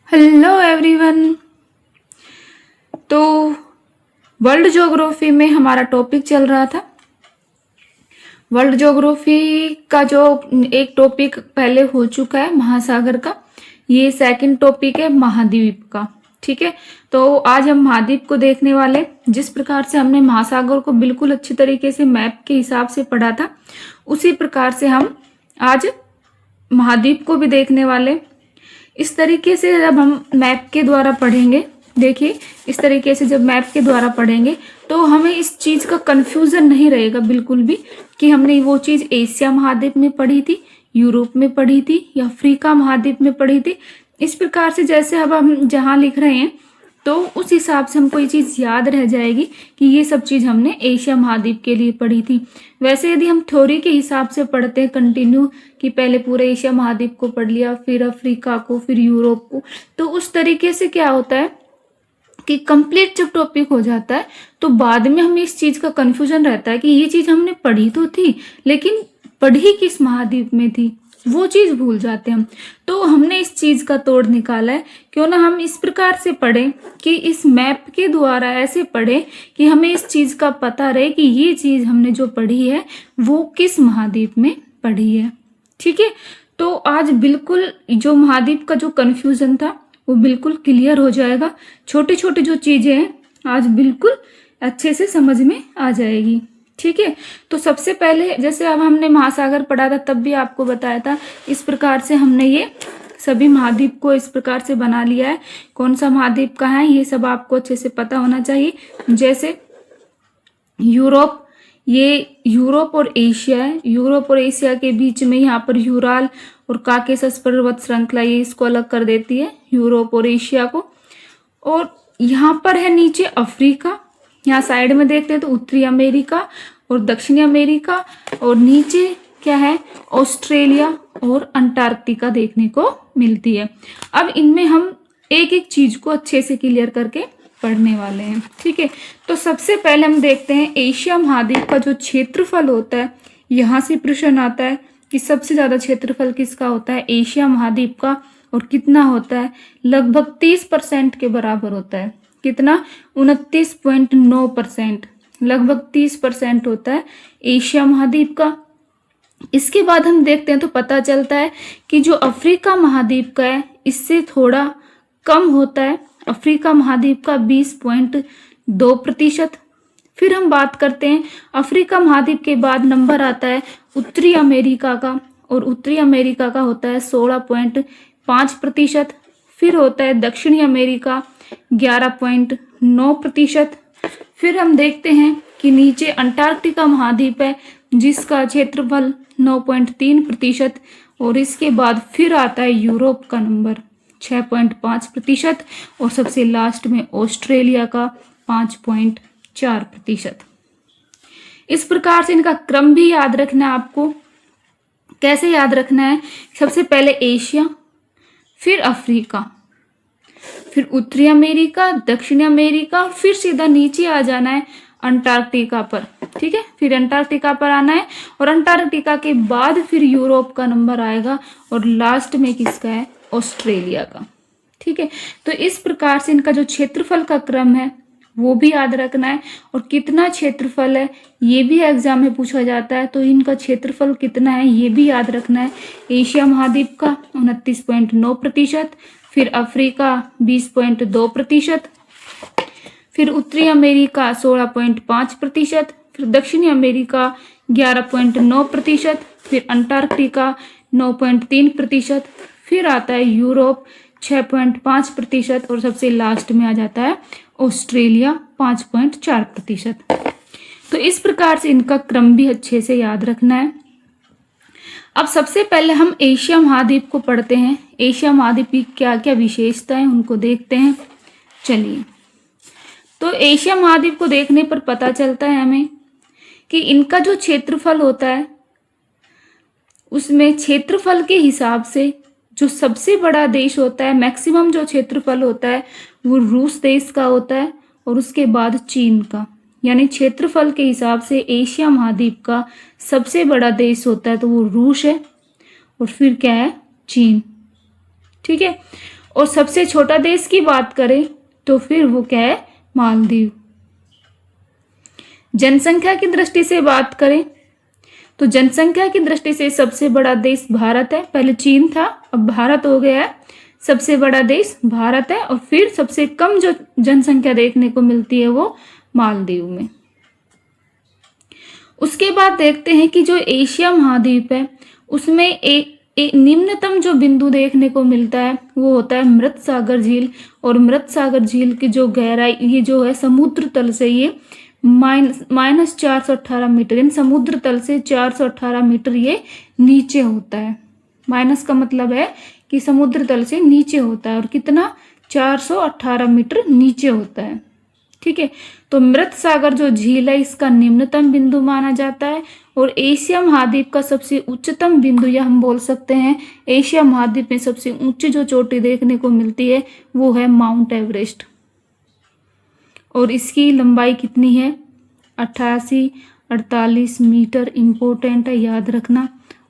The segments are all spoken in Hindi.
Hello everyone. तो वर्ल्ड ज्योग्राफी में हमारा टॉपिक चल रहा था। वर्ल्ड ज्योग्राफी का जो एक टॉपिक पहले हो चुका है महासागर का, ये सेकंड टॉपिक है महाद्वीप का। ठीक है, तो आज हम महाद्वीप को देखने वाले। जिस प्रकार से हमने महासागर को बिल्कुल अच्छी तरीके से मैप के हिसाब से पढ़ा था, उसी प्रकार से हम आज महाद्वीप को भी देखने वाले। इस तरीके से जब हम मैप के द्वारा पढ़ेंगे, देखिए इस तरीके से जब मैप के द्वारा पढ़ेंगे तो हमें इस चीज़ का कन्फ्यूज़न नहीं रहेगा बिल्कुल भी कि हमने वो चीज़ एशिया महाद्वीप में पढ़ी थी, यूरोप में पढ़ी थी या अफ्रीका महाद्वीप में पढ़ी थी। इस प्रकार से जैसे अब हम जहाँ लिख रहे हैं तो उस हिसाब से हमको ये चीज़ याद रह जाएगी कि ये सब चीज़ हमने एशिया महाद्वीप के लिए पढ़ी थी। वैसे यदि हम थ्योरी के हिसाब से पढ़ते हैं कंटिन्यू कि पहले पूरे एशिया महाद्वीप को पढ़ लिया, फिर अफ्रीका को, फिर यूरोप को, तो उस तरीके से क्या होता है कि कंप्लीट जब टॉपिक हो जाता है तो बाद में हमें इस चीज़ का कन्फ्यूजन रहता है कि ये चीज़ हमने पढ़ी तो थी, लेकिन पढ़ी किस महाद्वीप में थी, वो चीज़ भूल जाते हैं हम। तो हमने इस चीज़ का तोड़ निकाला है। क्यों ना हम इस प्रकार से पढ़ें कि इस मैप के द्वारा ऐसे पढ़ें कि हमें इस चीज़ का पता रहे कि ये चीज़ हमने जो पढ़ी है वो किस महाद्वीप में पढ़ी है। ठीक है, तो आज बिल्कुल जो महाद्वीप का जो कन्फ्यूज़न था वो बिल्कुल क्लियर हो जाएगा। छोटी छोटी जो चीज़ें हैं आज बिल्कुल अच्छे से समझ में आ जाएगी। ठीक है, तो सबसे पहले जैसे अब हमने महासागर पढ़ा था तब भी आपको बताया था, इस प्रकार से हमने ये सभी महाद्वीप को इस प्रकार से बना लिया है। कौन सा महाद्वीप कहाँ है ये सब आपको अच्छे से पता होना चाहिए। जैसे यूरोप, ये यूरोप और एशिया है। यूरोप और एशिया के बीच में यहाँ पर यूराल और काकेशस पर्वत श्रृंखला ये इसको अलग कर देती है, यूरोप और एशिया को। और यहाँ पर है नीचे अफ्रीका, यहाँ साइड में देखते हैं तो उत्तरी अमेरिका और दक्षिणी अमेरिका, और नीचे क्या है ऑस्ट्रेलिया और अंटार्कटिका देखने को मिलती है। अब इनमें हम एक एक चीज को अच्छे से क्लियर करके पढ़ने वाले हैं। ठीक है, तो सबसे पहले हम देखते हैं एशिया महाद्वीप का जो क्षेत्रफल होता है। यहाँ से प्रश्न आता है कि सबसे ज्यादा क्षेत्रफल किसका होता है, एशिया महाद्वीप का, और कितना होता है, लगभग 30% के बराबर होता है। कितना, 29.9%, लगभग 30% होता है एशिया महाद्वीप का। इसके बाद हम देखते हैं तो पता चलता है कि जो अफ्रीका महाद्वीप का है इससे थोड़ा कम होता है, अफ्रीका महाद्वीप का 20.2%। फिर हम बात करते हैं अफ्रीका महाद्वीप के बाद नंबर आता है उत्तरी अमेरिका का, और उत्तरी अमेरिका का होता है 16.5%। फिर होता है दक्षिणी अमेरिका 11.9%। फिर हम देखते हैं कि नीचे अंटार्कटिका महाद्वीप है जिसका क्षेत्रफल 9.3%, और इसके बाद फिर आता है यूरोप का नंबर 6.5%, और सबसे लास्ट में ऑस्ट्रेलिया का 5.4%। इस प्रकार से इनका क्रम भी याद रखना है आपको। कैसे याद रखना है, सबसे पहले एशिया, फिर अफ्रीका, फिर उत्तरी अमेरिका, दक्षिणी अमेरिका, और फिर सीधा नीचे आ जाना है अंटार्कटिका पर। ठीक है, फिर अंटार्कटिका पर आना है, और अंटार्कटिका के बाद फिर यूरोप का नंबर आएगा, और लास्ट में किसका है, ऑस्ट्रेलिया का। ठीक है, तो इस प्रकार से इनका जो क्षेत्रफल का क्रम है वो भी याद रखना है, और कितना क्षेत्रफल है ये भी एग्जाम में पूछा जाता है, तो इनका क्षेत्रफल कितना है ये भी याद रखना है। एशिया महाद्वीप का 29.9%, फिर अफ्रीका 20.2%, फिर उत्तरी अमेरिका 16.5%, फिर दक्षिणी अमेरिका 11.9%, फिर अंटार्कटिका 9.3%, फिर आता है यूरोप 6.5%, और सबसे लास्ट में आ जाता है ऑस्ट्रेलिया 5.4%। तो इस प्रकार से इनका क्रम भी अच्छे से याद रखना है। अब सबसे पहले हम एशिया महाद्वीप को पढ़ते हैं। एशिया महाद्वीप की क्या क्या विशेषताएं उनको देखते हैं। चलिए, तो एशिया महाद्वीप को देखने पर पता चलता है हमें कि इनका जो क्षेत्रफल होता है उसमें क्षेत्रफल के हिसाब से जो सबसे बड़ा देश होता है, मैक्सिमम जो क्षेत्रफल होता है वो रूस देश का होता है, और उसके बाद चीन का। यानी क्षेत्रफल के हिसाब से एशिया महाद्वीप का सबसे बड़ा देश होता है तो वो रूस है, और फिर क्या है, चीन। ठीक है, और सबसे छोटा देश की बात करें तो फिर वो क्या है, मालदीव। जनसंख्या की दृष्टि से बात करें तो जनसंख्या की दृष्टि से सबसे बड़ा देश भारत है। पहले चीन था, अब भारत हो गया है। सबसे बड़ा देश भारत है और फिर सबसे कम जो जनसंख्या देखने को मिलती है वो मालदीव में। उसके बाद देखते हैं कि जो एशिया महाद्वीप है उसमें एक निम्नतम जो बिंदु देखने को मिलता है वो होता है मृत सागर झील। और मृत सागर झील की जो गहराई ये जो है समुद्र तल से ये -418 मीटर, यानी समुद्र तल से 418 मीटर ये नीचे होता है। माइनस का मतलब है कि समुद्र तल से नीचे होता है और कितना, 418 मीटर नीचे होता है। ठीक है, तो मृत सागर जो झील है इसका निम्नतम बिंदु माना जाता है। और एशिया महाद्वीप का सबसे उच्चतम बिंदु, या हम बोल सकते हैं एशिया महाद्वीप में सबसे ऊंची जो चोटी देखने को मिलती है वो है माउंट एवरेस्ट। और इसकी लंबाई कितनी है, 88-48 मीटर। इंपॉर्टेंट है, याद रखना,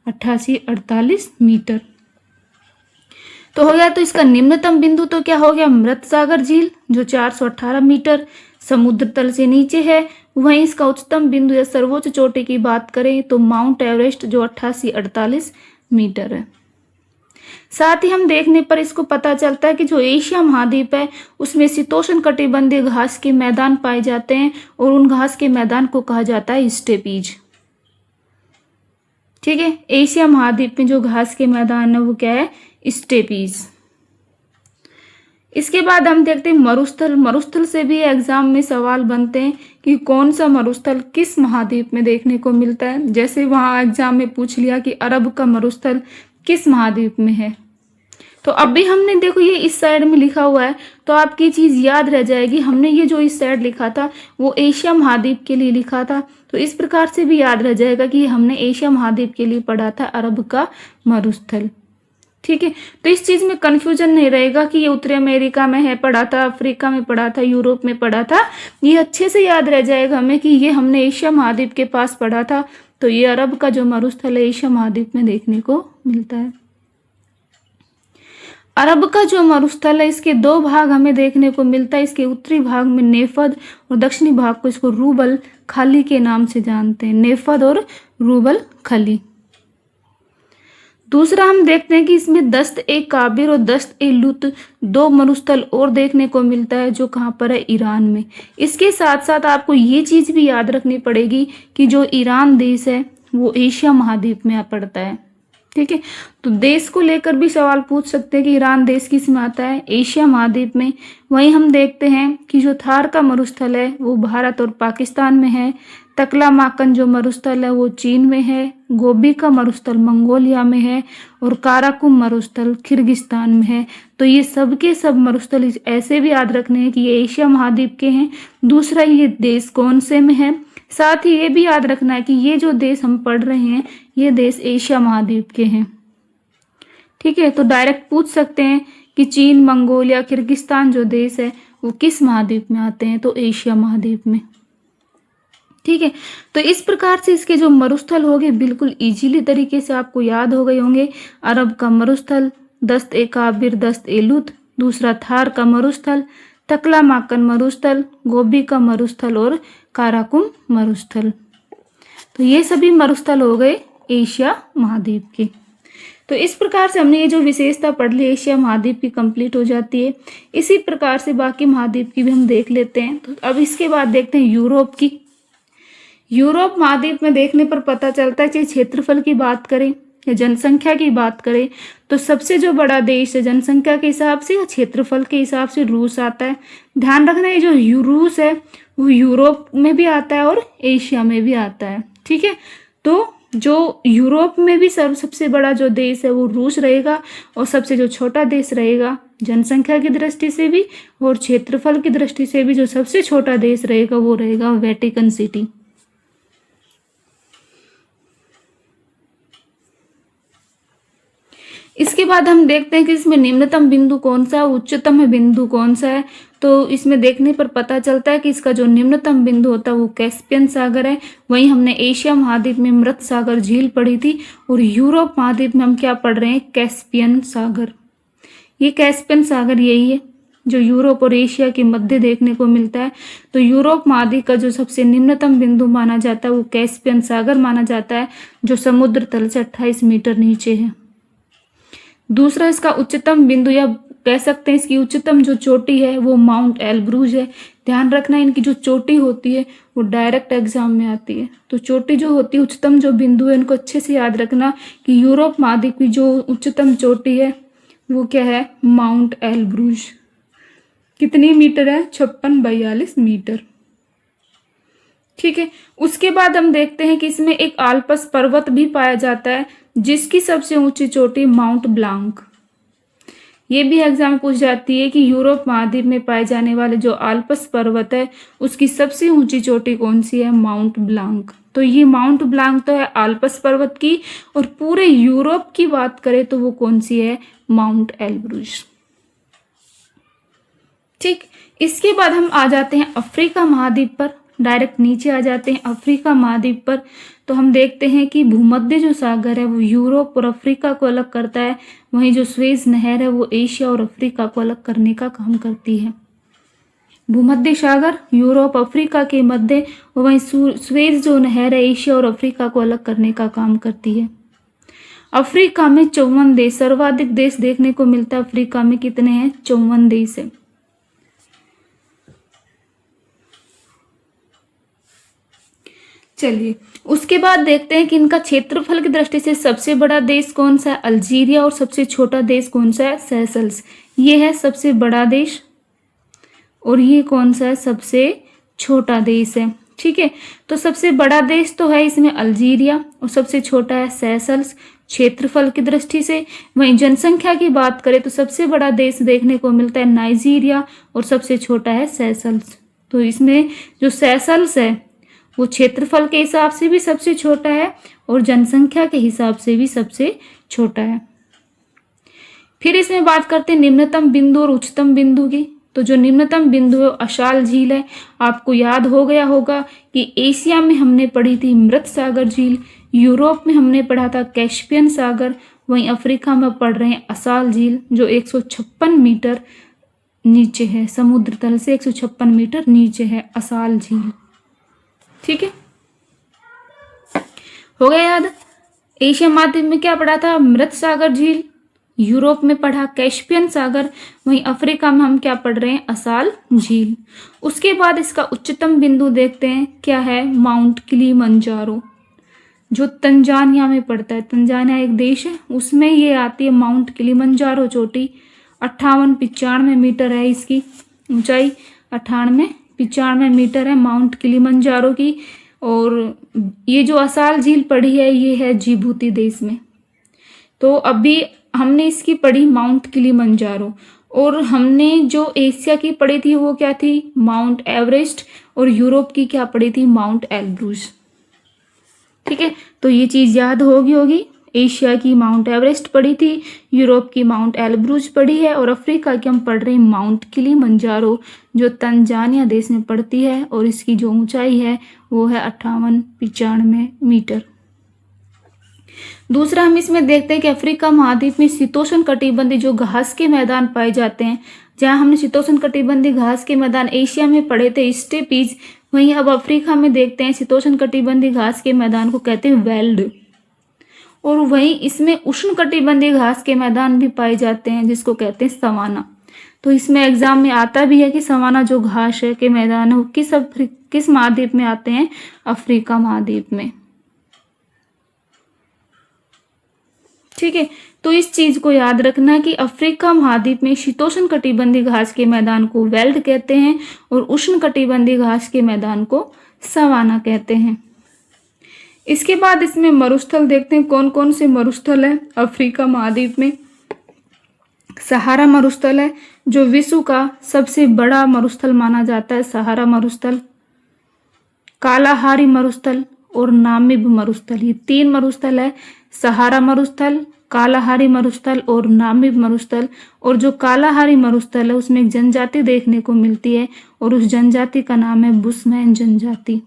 88-48 मीटर। तो हो गया, तो इसका निम्नतम बिंदु तो क्या हो गया, मृत सागर झील जो 418 मीटर समुद्र तल से नीचे है। वहीं इसका उच्चतम बिंदु या सर्वोच्च चोटी की बात करें तो माउंट एवरेस्ट जो 88-48 मीटर है। साथ ही हम देखने पर इसको पता चलता है कि जो एशिया महाद्वीप है उसमें शीतोष्ण कटिबंधीय घास के मैदान पाए जाते हैं और उन घास के मैदान को कहा जाता है स्टेपीज। ठीक है, एशिया महाद्वीप में जो घास के मैदान है वो क्या है, स्टेपीज। इसके बाद हम देखते हैं मरुस्थल। मरुस्थल से भी एग्जाम में सवाल बनते हैं कि कौन सा मरुस्थल किस महाद्वीप में देखने को मिलता है। जैसे वहां एग्जाम में पूछ लिया कि अरब का मरुस्थल किस महाद्वीप में है, तो अभी हमने देखो ये इस साइड में लिखा हुआ है तो आपकी चीज याद रह जाएगी। हमने ये जो इस साइड लिखा था वो एशिया महाद्वीप के लिए लिखा था, तो इस प्रकार से भी याद रह जाएगा कि हमने एशिया महाद्वीप के लिए पढ़ा था अरब का मरुस्थल। ठीक है, तो इस चीज में कंफ्यूजन नहीं रहेगा कि ये उत्तरी अमेरिका में है, पढ़ा था, अफ्रीका में पढ़ा था, यूरोप में पढ़ा था। ये अच्छे से याद रह जाएगा हमें कि ये हमने एशिया महाद्वीप के पास पढ़ा था। तो ये अरब का जो मरुस्थल है एशिया महाद्वीप में देखने को मिलता है। अरब का जो मरुस्थल है इसके दो भाग हमें देखने को मिलता है। इसके उत्तरी भाग में नेफद और दक्षिणी भाग को इसको रूबल खली के नाम से जानते हैं, नेफद और रूबल खली। दूसरा हम देखते हैं कि इसमें दस्त-ए-काबिर और दस्त-ए-लुत दो मरुस्थल और देखने को मिलता है जो कहाँ पर है, ईरान में। इसके साथ साथ आपको ये चीज भी याद रखनी पड़ेगी कि जो ईरान देश है वो एशिया महाद्वीप में पड़ता है। ठीक है, तो देश को लेकर भी सवाल पूछ सकते हैं कि ईरान देश किस में आता है, एशिया महाद्वीप में। वहीं हम देखते हैं कि जो थार का मरुस्थल है वो भारत और पाकिस्तान में है। तकलामाकन जो मरुस्थल है वो चीन में है। गोबी का मरुस्थल मंगोलिया में है और काराकुम मरुस्थल किर्गिस्तान में है। तो ये सब के सब मरुस्थल ऐसे भी याद रखने हैं कि ये एशिया महाद्वीप के हैं। दूसरा, ये देश कौन से में है। साथ ही ये भी याद रखना है कि ये जो देश हम पढ़ रहे हैं ये देश एशिया महाद्वीप के हैं। ठीक है, तो डायरेक्ट पूछ सकते हैं कि चीन, मंगोलिया, किर्गिस्तान जो देश है वो किस महाद्वीप में आते हैं, तो एशिया महाद्वीप में। ठीक है, तो इस प्रकार से इसके जो मरुस्थल हो गए बिल्कुल इजीली तरीके से आपको याद हो गए होंगे। अरब का मरुस्थल, दस्त-ए-काबिर, दस्त-ए-लुत। दूसरा, थार का मरुस्थल, तकलामाकन मरुस्थल, गोबी का मरुस्थल और काराकुम मरुस्थल। तो ये सभी मरुस्थल हो गए एशिया महाद्वीप के। तो इस प्रकार से हमने ये जो विशेषता पढ़ ली एशिया महाद्वीप की कंप्लीट हो जाती है। इसी प्रकार से बाकी महाद्वीप की भी हम देख लेते हैं। तो अब इसके बाद देखते हैं यूरोप की। यूरोप महाद्वीप में देखने पर पता चलता है, चाहे क्षेत्रफल की बात करें या जनसंख्या की बात करें, तो सबसे जो बड़ा देश है जनसंख्या के हिसाब से या क्षेत्रफल के हिसाब से रूस आता है। ध्यान रखना है जो रूस है वो यूरोप में भी आता है और एशिया में भी आता है। ठीक है, तो जो यूरोप में भी सबसे बड़ा जो देश है वो रूस रहेगा और सबसे जो छोटा देश रहेगा जनसंख्या की दृष्टि से भी और क्षेत्रफल की दृष्टि से भी जो सबसे छोटा देश रहेगा वो रहेगा वेटिकन सिटी। इसके बाद हम देखते हैं कि इसमें निम्नतम बिंदु कौन सा है, उच्चतम बिंदु कौन सा है। तो इसमें देखने पर पता चलता है कि इसका जो निम्नतम बिंदु होता है वो कैस्पियन सागर है। वहीं हमने एशिया महाद्वीप में मृत सागर झील पढ़ी थी और यूरोप महाद्वीप में हम क्या पढ़ रहे हैं, कैस्पियन सागर। ये कैस्पियन सागर यही है जो यूरोप और एशिया के मध्य देखने को मिलता है। तो यूरोप महाद्वीप का जो सबसे निम्नतम बिंदु माना जाता है वो कैस्पियन सागर माना जाता है, जो समुद्र तल से 28 मीटर नीचे है। दूसरा इसका उच्चतम बिंदु, या कह सकते हैं इसकी उच्चतम जो चोटी है वो माउंट एल्ब्रूज है। ध्यान रखना इनकी जो चोटी होती है वो डायरेक्ट एग्जाम में आती है। तो चोटी जो होती है, उच्चतम जो बिंदु है, इनको अच्छे से याद रखना कि यूरोप महाद्वीप की जो उच्चतम चोटी है वो क्या है, माउंट एल्ब्रूज। कितनी मीटर है, 5642 मीटर। ठीक है, उसके बाद हम देखते हैं कि इसमें एक आल्पस पर्वत भी पाया जाता है जिसकी सबसे ऊंची चोटी माउंट ब्लांक। ये भी एग्जाम में पूछ जाती है कि यूरोप महाद्वीप में पाए जाने वाले जो आल्पस पर्वत है उसकी सबसे ऊंची चोटी कौन सी है, माउंट ब्लांक। तो ये माउंट ब्लांक तो है आल्पस पर्वत की, और पूरे यूरोप की बात करें तो वो कौन सी है, माउंट एल्ब्रूज। ठीक, इसके बाद हम आ जाते हैं अफ्रीका महाद्वीप पर, डायरेक्ट नीचे आ जाते हैं अफ्रीका महाद्वीप पर। तो हम देखते हैं कि भूमध्य जो सागर है वो यूरोप और अफ्रीका को अलग करता है, वहीं जो स्वेज नहर है वो एशिया और अफ्रीका को अलग करने का काम करती है। भूमध्य सागर यूरोप अफ्रीका के मध्य, और वहीं स्वेज जो नहर है एशिया और अफ्रीका को अलग करने का काम करती है। अफ्रीका में 54 देश, सर्वाधिक देश देखने को मिलता है अफ्रीका में, कितने हैं, 54 देश है। चलिए उसके बाद देखते हैं कि इनका क्षेत्रफल की दृष्टि से सबसे बड़ा देश कौन सा है, अल्जीरिया, और सबसे छोटा देश कौन सा है, सेशल्स। ये है सबसे बड़ा देश और ये कौन सा है, सबसे छोटा देश है। ठीक है, तो सबसे बड़ा देश तो है इसमें अल्जीरिया और सबसे छोटा है सेशल्स क्षेत्रफल की दृष्टि से। वहीं जनसंख्या की बात करें तो सबसे बड़ा देश देखने को मिलता है नाइजीरिया और सबसे छोटा है सेशल्स। तो इसमें जो सेशल्स है वो क्षेत्रफल के हिसाब से भी सबसे छोटा है और जनसंख्या के हिसाब से भी सबसे छोटा है। फिर इसमें बात करते हैं निम्नतम बिंदु और उच्चतम बिंदु की। तो जो निम्नतम बिंदु है अशाल झील है। आपको याद हो गया होगा कि एशिया में हमने पढ़ी थी मृत सागर झील, यूरोप में हमने पढ़ा था कैस्पियन सागर, वहीं अफ्रीका में पढ़ रहे हैं अशाल झील जो 156 मीटर नीचे है, समुद्र तल से 156 मीटर नीचे है अशाल झील। ठीक है, हो गया याद। एशिया महाद्वीप में क्या पढ़ा था, मृत सागर झील, यूरोप में पढ़ा कैस्पियन सागर, वहीं अफ्रीका में हम क्या पढ़ रहे हैं, अशाल झील। उसके बाद इसका उच्चतम बिंदु देखते हैं क्या है, माउंट किलिमंजारो जो तंजानिया में पड़ता है। तंजानिया एक देश है, उसमें ये आती है माउंट किलिमंजारो चोटी। 58-95 मीटर है इसकी ऊंचाई, 98-95 मीटर है माउंट किलिमंजारो की। और ये जो अशाल झील पड़ी है ये है जिबूती देश में। तो अभी हमने इसकी पढ़ी माउंट किलिमंजारो, और हमने जो एशिया की पढ़ी थी वो क्या थी, माउंट एवरेस्ट, और यूरोप की क्या पढ़ी थी, माउंट एल्ब्रूज। ठीक है, तो ये चीज याद होगी। एशिया की माउंट एवरेस्ट पढ़ी थी, यूरोप की माउंट एल्ब्रूज पढ़ी है, और अफ्रीका की हम पढ़ रहे हैं माउंट किलिमंजारो जो तंजानिया देश में पड़ती है, और इसकी जो ऊंचाई है वो है 58-95 मीटर। दूसरा हम इसमें देखते हैं कि अफ्रीका महाद्वीप में शीतोष्ण कटिबंधीय जो घास के मैदान पाए जाते हैं। जहां हमने शीतोष्ण कटिबंधीय घास के मैदान एशिया में पढ़े थे स्टेपीज, वहीं अब अफ्रीका में देखते हैं शीतोष्ण कटिबंधीय घास के मैदान को कहते हैं वेल्ड। और वहीं इसमें उष्ण कटिबंधीय घास के मैदान भी पाए जाते हैं जिसको कहते हैं सवाना। तो इसमें एग्जाम में आता भी है कि सवाना जो घास है के मैदान है वो किस महाद्वीप में आते हैं, अफ्रीका महाद्वीप में। ठीक है, तो इस चीज को याद रखना कि अफ्रीका महाद्वीप में शीतोष्ण कटिबंधीय घास के मैदान को वेल्ड कहते हैं और उष्ण कटिबंधीय घास के मैदान को सवाना कहते हैं। इसके बाद इसमें मरुस्थल देखते हैं कौन कौन से मरुस्थल है अफ्रीका महाद्वीप में। सहारा मरुस्थल है जो विश्व का सबसे बड़ा मरुस्थल माना जाता है, सहारा मरुस्थल, कालाहारी मरुस्थल और नामीब मरुस्थल। ये 3 मरुस्थल है, सहारा मरुस्थल, कालाहारी मरुस्थल और नामीब मरुस्थल। और जो कालाहारी मरुस्थल है उसमें एक जनजाति देखने को मिलती है और उस जनजाति का नाम है बुशमैन जनजाति।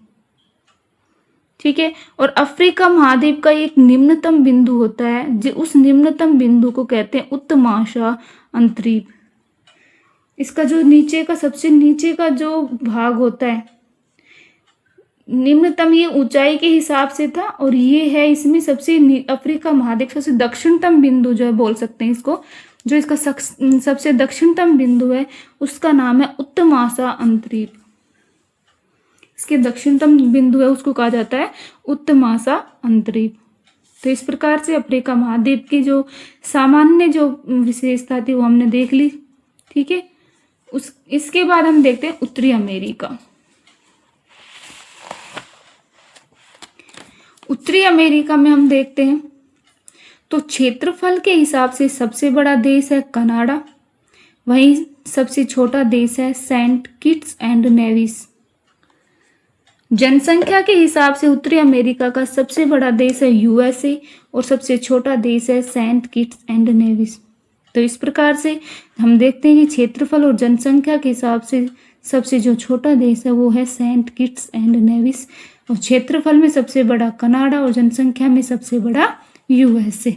ठीक है। और अफ्रीका महाद्वीप का एक निम्नतम बिंदु होता है, जो उस निम्नतम बिंदु को कहते हैं उत्तमाशा अंतरीप। इसका जो नीचे का सबसे नीचे का जो भाग होता है, निम्नतम ये ऊंचाई के हिसाब से था, और ये है इसमें सबसे अफ्रीका महाद्वीप सबसे दक्षिणतम बिंदु जो है बोल सकते हैं इसको, जो इसका सबसे दक्षिणतम बिंदु है उसका नाम है उत्तमाशा अंतरीप। इसके दक्षिणतम बिंदु है उसको कहा जाता है उत्तमाशा अंतरीप। तो इस प्रकार से अफ्रीका महाद्वीप की जो सामान्य जो विशेषता थी वो हमने देख ली, ठीक है। इसके बाद हम देखते हैं उत्तरी अमेरिका। उत्तरी अमेरिका में हम देखते हैं तो क्षेत्रफल के हिसाब से सबसे बड़ा देश है कनाडा, वहीं सबसे छोटा देश है सेंट किट्स एंड नेविस। जनसंख्या के हिसाब से उत्तरी अमेरिका का सबसे बड़ा देश है यूएसए और सबसे छोटा देश है सेंट किट्स एंड नेविस। तो इस प्रकार से हम देखते हैं कि क्षेत्रफल और जनसंख्या के हिसाब से सबसे जो छोटा देश है वो है सेंट किट्स एंड नेविस, और क्षेत्रफल में सबसे बड़ा कनाडा और जनसंख्या में सबसे बड़ा यूएसए।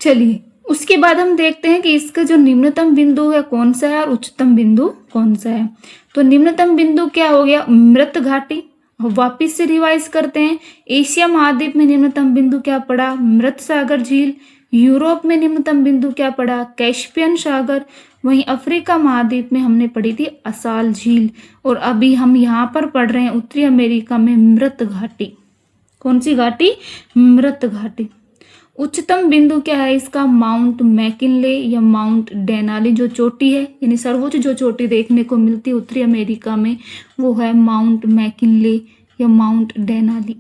चलिए उसके बाद हम देखते हैं कि इसका जो निम्नतम बिंदु है कौन सा है और उच्चतम बिंदु कौन सा है। तो निम्नतम बिंदु क्या हो गया, मृत घाटी। वापिस से रिवाइज करते हैं, एशिया महाद्वीप में निम्नतम बिंदु क्या पड़ा, मृत सागर झील। यूरोप में निम्नतम बिंदु क्या पड़ा, कैस्पियन सागर। वहीं अफ्रीका महाद्वीप में हमने पढ़ी थी असाल झील, और अभी हम यहाँ पर पढ़ रहे हैं उत्तरी अमेरिका में मृत घाटी। कौन सी घाटी, मृत घाटी। उच्चतम बिंदु क्या है इसका, माउंट मैकिनले या माउंट डेनाली जो चोटी है, यानी सर्वोच्च जो चोटी देखने को मिलती है उत्तरी अमेरिका में वो है माउंट मैकिनले या माउंट डेनाली।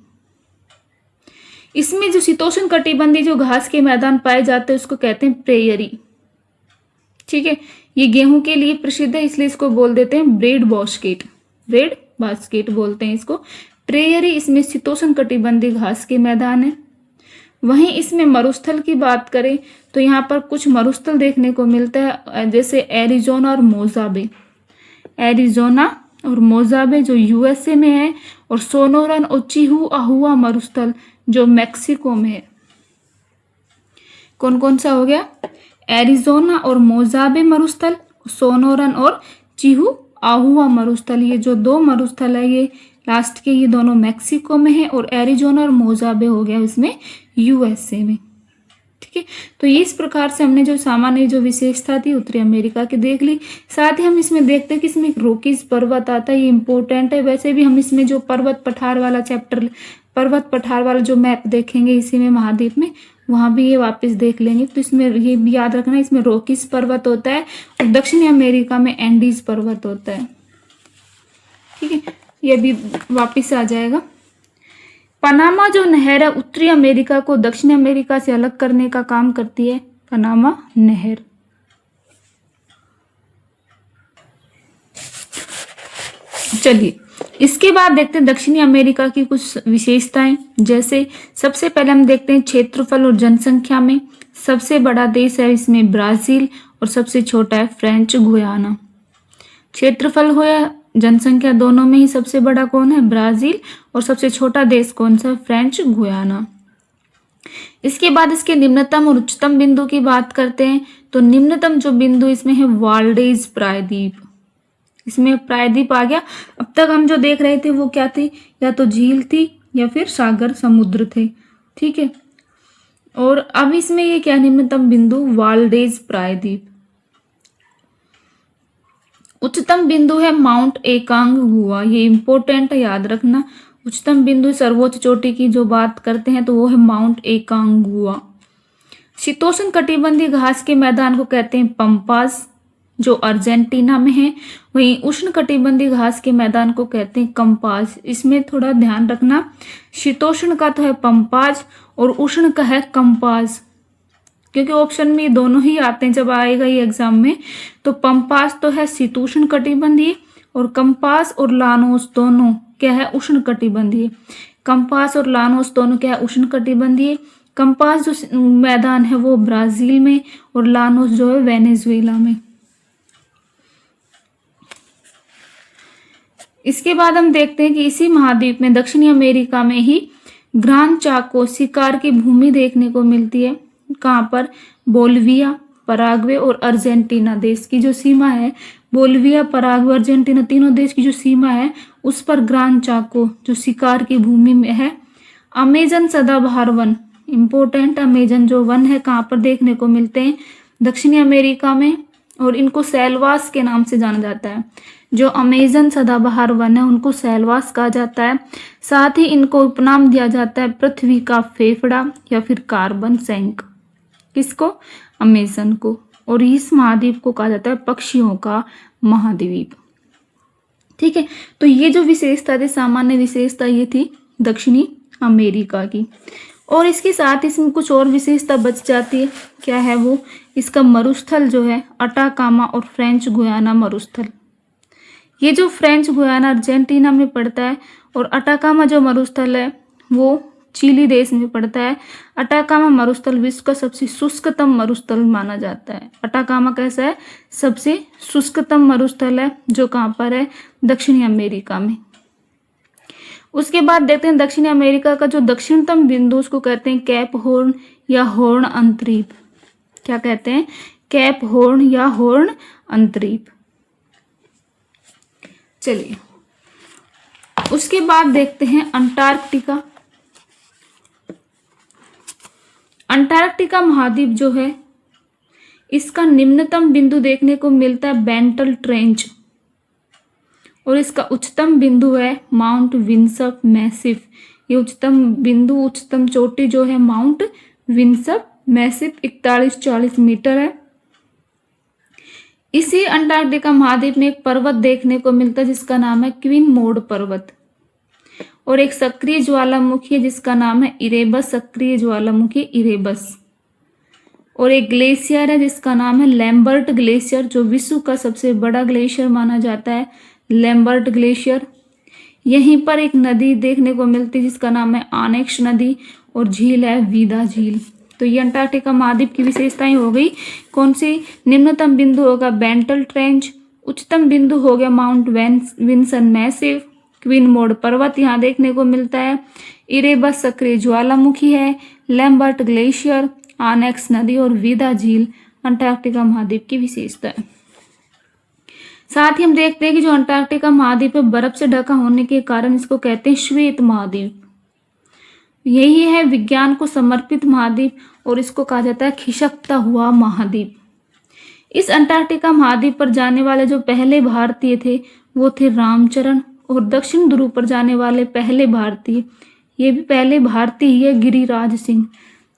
इसमें जो शीतोष्ण कटिबंधीय जो घास के मैदान पाए जाते हैं उसको कहते हैं प्रेयरी, ठीक है। ये गेहूं के लिए प्रसिद्ध है इसलिए इसको बोल देते हैं ब्रेड बास्केट, ब्रेड बास्केट बोलते हैं इसको। प्रेयरी इसमें शीतोष्ण कटिबंधीय घास के मैदान है। वहीं इसमें मरुस्थल की बात करें तो यहाँ पर कुछ मरुस्थल देखने को मिलता है, जैसे एरिजोना और मोजाबे। एरिजोना और मोजाबे जो यूएसए में है, और सोनोरन और चिहुआहुआ मरुस्थल जो मैक्सिको में है। कौन कौन सा हो गया, एरिजोना और मोजाबे मरुस्थल, सोनोरन और चिहुआहुआ मरुस्थल। ये जो दो मरुस्थल है ये लास्ट के ये दोनों मैक्सिको में है, और एरिजोना और मोजाबे हो गया इसमें यूएसए में, ठीक है। तो ये इस प्रकार से हमने जो सामान्य जो विशेषता थी उत्तरी अमेरिका की देख ली। साथ ही हम इसमें देखते हैं कि इसमें एक रॉकीज पर्वत आता है, ये इंपॉर्टेंट है। वैसे भी हम इसमें जो पर्वत पठार वाला चैप्टर, पर्वत पठार वाला जो मैप देखेंगे इसी में महाद्वीप में, वहां भी ये वापस देख लेंगे। तो इसमें ये भी याद रखना, इसमें रॉकीज पर्वत होता है और दक्षिणी अमेरिका में एंडीज पर्वत होता है, ठीक है। ये भी वापस आ जाएगा। पनामा जो नहर है उत्तरी अमेरिका को दक्षिण अमेरिका से अलग करने का काम करती है, पनामा नहर। चलिए इसके बाद देखते हैं दक्षिणी अमेरिका की कुछ विशेषताएं। जैसे सबसे पहले हम देखते हैं क्षेत्रफल और जनसंख्या में सबसे बड़ा देश है इसमें ब्राजील, और सबसे छोटा है फ्रेंच गुयाना। क्षेत्रफल हो या जनसंख्या दोनों में ही सबसे बड़ा कौन है, ब्राजील, और सबसे छोटा देश कौन सा, फ्रेंच गुयाना। इसके बाद इसके निम्नतम और उच्चतम बिंदु की बात करते हैं। तो निम्नतम जो बिंदु इसमें है वाल्डेज प्रायद्वीप, इसमें प्रायद्वीप आ गया। अब तक हम जो देख रहे थे वो क्या थी, या तो झील थी या फिर सागर समुद्र थे, ठीक है। और अब इसमें ये क्या, निम्नतम बिंदु वाल्डेज प्रायद्वीप। उच्चतम बिंदु है माउंट एकांगुआ, ये इंपॉर्टेंट है याद रखना। उच्चतम बिंदु सर्वोच्च चोटी की जो बात करते हैं तो वो है माउंट एकांगुआ। शीतोष्ण कटिबंधीय घास के मैदान को कहते हैं पंपास, जो अर्जेंटीना में है। वहीं उष्ण कटिबंधीय घास के मैदान को कहते हैं कंपास। इसमें थोड़ा ध्यान रखना, शीतोष्ण का तो है पंपाज और उष्ण का है कंपास, क्योंकि ऑप्शन में ये दोनों ही आते हैं जब आएगा ये एग्जाम में। तो पंपास तो है शीतोष्ण कटिबंधीय, और कंपास और लानोस दोनों क्या है, उष्ण कटिबंधीय। कंपास और लानोस दोनों क्या है, उष्ण कटिबंधीय। कंपास जो मैदान है वो ब्राजील में, और लानोस जो है वेनेजुएला में। इसके बाद हम देखते हैं कि इसी महाद्वीप में दक्षिणी अमेरिका में ही ग्रान चाको शिकार की भूमि देखने को मिलती है। कहाँ पर? बोलिविया, पराग्वे और अर्जेंटीना देश की जो सीमा है, बोलिविया, पराग्वे, अर्जेंटीना तीनों देश की जो सीमा है उस पर ग्रान चाको जो शिकार की भूमि में है। अमेजन सदाबहार वन, इम्पोर्टेंट, अमेजन जो वन है कहाँ पर देखने को मिलते हैं? दक्षिणी अमेरिका में, और इनको सैलवास के नाम से जाना जाता है। जो अमेजन सदाबहार वन है उनको सैलवास कहा जाता है। साथ ही इनको उपनाम दिया जाता है पृथ्वी का फेफड़ा या फिर कार्बन सैंक। किसको? अमेजन को। और इस महाद्वीप को कहा जाता है पक्षियों का महाद्वीप। ठीक है, तो ये जो विशेषता थी, सामान्य विशेषता ये थी दक्षिणी अमेरिका की। और इसके साथ इसमें कुछ और विशेषता बच जाती है। क्या है वो? इसका मरुस्थल जो है अटाकामा और फ्रेंच गुयाना मरुस्थल। ये जो फ्रेंच गुयाना अर्जेंटीना में पड़ता है और अटाकामा जो मरुस्थल है वो चिली देश में पड़ता है। अटाकामा मरुस्थल विश्व का सबसे शुष्कतम मरुस्थल माना जाता है। अटाकामा कैसा है? सबसे शुष्कतम मरुस्थल है जो कहाँ पर है? दक्षिणी अमेरिका में। उसके बाद देखते हैं दक्षिणी अमेरिका का जो दक्षिणतम बिंदु उसको कहते हैं कैप हॉर्न या हॉर्न अंतरीप। क्या कहते हैं? कैप हॉर्न या हॉर्न अंतरीप। चलिए, उसके बाद देखते हैं अंटार्कटिका। अंटार्कटिका महाद्वीप जो है इसका निम्नतम बिंदु देखने को मिलता है बेंटल ट्रेंच, और इसका उच्चतम बिंदु है माउंट विंसप मैसिव। ये उच्चतम बिंदु, उच्चतम चोटी जो है माउंट विंसप मैसिव 4140 मीटर है। इसी अंटार्कटिका महाद्वीप में एक पर्वत देखने को मिलता है जिसका नाम है क्वीन मोड पर्वत, और एक सक्रिय ज्वालामुखी है जिसका नाम है इरेबस, सक्रिय ज्वालामुखी इरेबस। और एक ग्लेशियर है जिसका नाम है लैम्बर्ट ग्लेशियर, जो विश्व का सबसे बड़ा ग्लेशियर माना जाता है, लैम्बर्ट ग्लेशियर। यहीं पर एक नदी देखने को मिलती है जिसका नाम है आनेक्स नदी, और झील है वीदा झील। तो ये अंटार्कटिका महाद्वीप की विशेषताएं हो गई। कौन सी? निम्नतम बिंदु होगा बेंटल ट्रेंच, उच्चतम बिंदु हो गया Mount Vinson Massif, Queen Maud पर्वत यहाँ देखने को मिलता है, इरेबस सक्रिय ज्वालामुखी है, लैम्बर्ट ग्लेशियर, आनेक्स नदी और वीदा झील अंटार्कटिका महाद्वीप की विशेषता है। साथ ही हम देखते हैं कि जो अंटार्कटिका महाद्वीप है बर्फ से ढका होने के कारण इसको कहते हैं श्वेत महाद्वीप। यही है विज्ञान को समर्पित महाद्वीप, और इसको कहा जाता है खिसकता हुआ महाद्वीप। इस अंटार्कटिका महाद्वीप पर जाने वाले जो पहले भारतीय थे वो थे रामचरण, और दक्षिण ध्रुव पर जाने वाले पहले भारतीय, ये भी पहले भारतीय ही है, गिरिराज सिंह।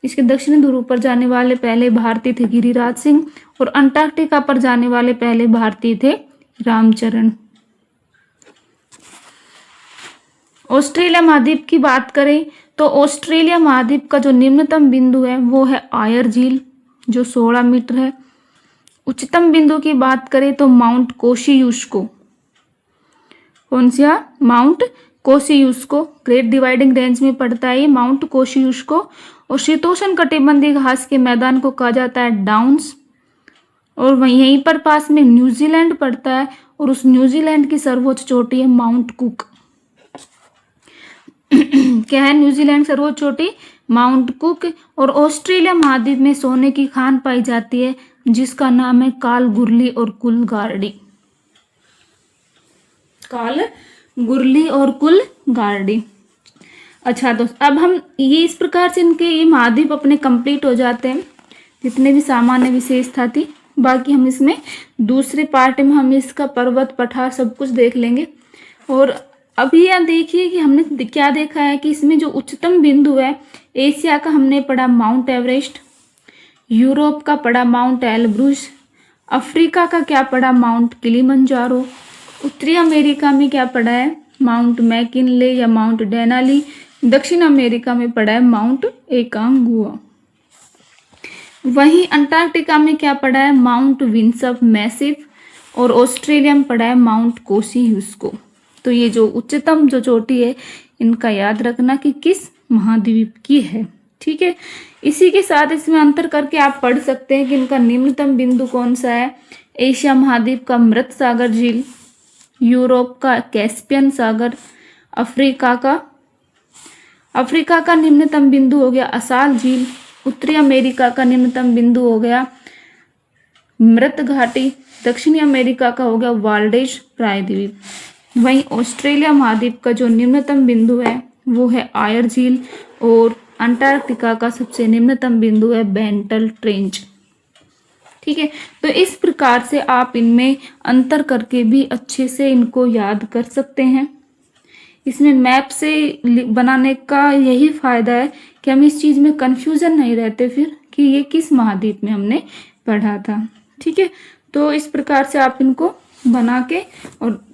इसके दक्षिण ध्रुव पर जाने वाले पहले भारतीय थे गिरिराज सिंह, और अंटार्कटिका पर जाने वाले पहले भारतीय थे रामचरण। ऑस्ट्रेलिया महाद्वीप की बात करें तो ऑस्ट्रेलिया महाद्वीप का जो निम्नतम बिंदु है वो है आयर झील जो 16 मीटर है। उच्चतम बिंदु की बात करें तो माउंट कोशियुस्को, कौन सा? माउंट कोशियुस्को, ग्रेट डिवाइडिंग रेंज में पड़ता है ये माउंट कोशियुस्को। और शीतोष्ण कटिबंधीय घास के मैदान को कहा जाता है डाउन्स। और वहीं यहीं पर पास में न्यूजीलैंड पड़ता है, और उस न्यूजीलैंड की सर्वोच्च चोटी है माउंट कुक। क्या है न्यूजीलैंड सर्वोच्च चोटी? Mount cook. और ऑस्ट्रेलिया महाद्वीप में सोने की खान पाई जाती है जिसका नाम है कालगुरली और कुलगार्डी। कालगुरली और कुलगार्डी। अच्छा दोस्त, अब हम ये इस प्रकार से इनके ये महाद्वीप अपने कंप्लीट हो जाते हैं जितने भी सामान्य विशेषता थी। बाकी हम इसमें दूसरे पार्ट में हम इसका पर्वत पठार सब कुछ देख लेंगे। और अभी यहाँ देखिए कि हमने क्या देखा है कि इसमें जो उच्चतम बिंदु है एशिया का हमने पढ़ा माउंट एवरेस्ट, यूरोप का पढ़ा माउंट एलब्रूस, अफ्रीका का क्या पढ़ा माउंट किलिमंजारो, उत्तरी अमेरिका में क्या पढ़ा है माउंट मैकिनले या माउंट डेनाली, दक्षिण अमेरिका में पढ़ा है माउंट एकांगुआ। वहीं अंटार्कटिका में क्या पढ़ा है माउंट विंसप मैसिव, और ऑस्ट्रेलिया में पढ़ा है माउंट कोशियुस्को। तो ये जो उच्चतम जो चोटी है इनका याद रखना कि किस महाद्वीप की है। ठीक है, इसी के साथ इसमें अंतर करके आप पढ़ सकते हैं कि इनका निम्नतम बिंदु कौन सा है। एशिया महाद्वीप का मृत सागर झील, यूरोप का कैस्पियन सागर, अफ्रीका का निम्नतम बिंदु हो गया असाल झील, उत्तरी अमेरिका का निम्नतम बिंदु हो गया मृत घाटी, दक्षिणी अमेरिका का हो गया वाल्डेज प्रायद्वीप। वहीं ऑस्ट्रेलिया महाद्वीप का जो निम्नतम बिंदु है वो है आयर झील, और अंटार्कटिका का सबसे निम्नतम बिंदु है बेंटल ट्रेंच। ठीक है, तो इस प्रकार से आप इनमें अंतर करके भी अच्छे से इनको याद कर सकते हैं। इसमें मैप से बनाने का यही फायदा है कि हम इस चीज में कंफ्यूजन नहीं रहते फिर कि ये किस महाद्वीप में हमने पढ़ा था। ठीक है, तो इस प्रकार से आप इनको बना के और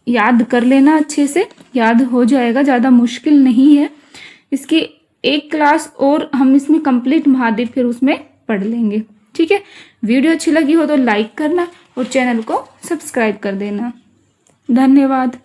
याद कर लेना, अच्छे से याद हो जाएगा, ज़्यादा मुश्किल नहीं है। इसकी एक क्लास और हम इसमें कंप्लीट महाद्वीप फिर उसमें पढ़ लेंगे। ठीक है, वीडियो अच्छी लगी हो तो लाइक करना और चैनल को सब्सक्राइब कर देना। धन्यवाद।